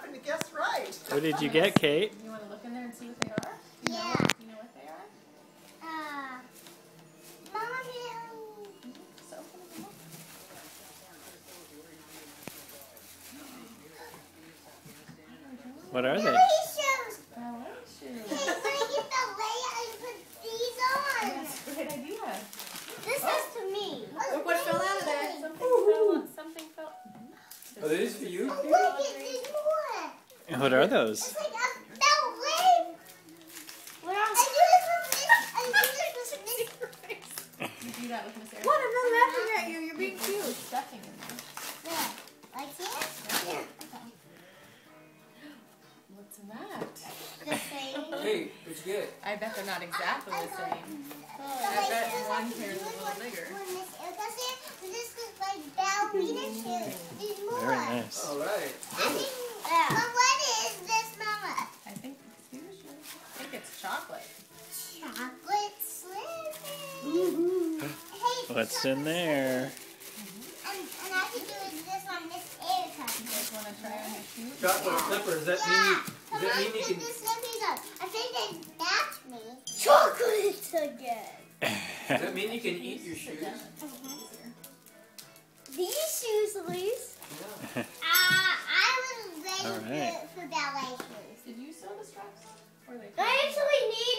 happened to guess right. What did you get, Kate? You want to look in there and see what they are? Yeah. You know what they are? Mommy. So open them up. What are they? Ballet shoes. Ballet shoes. Hey, when I get the layout, I put these on. That's a great idea. This is to me. Look what fell out of there. Something fell. Oh, that is for you? Oh, look, there's more. What are those? It's like a ballet. What else? I do this with Miss. You do that with Miss Erica. What? I'm not laughing at you. You're being cute. There's stuffing in there. Yeah. Like this? Yeah. Okay. What's in that? The same. Hey, what'd you get? I bet they're not exactly the same. I bet one pair is a little bigger. When Miss Erica said, this is like ballerina shoes. There's more. Very nice. All right. I think, but what is this, Mama? I think it's huge. I think it's chocolate. Chocolate slippers. Hey, What's in there? And I can do this on Miss Erica. You guys want to try on your shoes? Chocolate slippers. Does that mean Come on, you put can? the slippers on. I think they match me. Chocolates again. Does that mean you can eat your shoes? These shoes, Elise. Yeah. I was ready All right. for ballet shoes. Did you sew the straps? Or they I actually need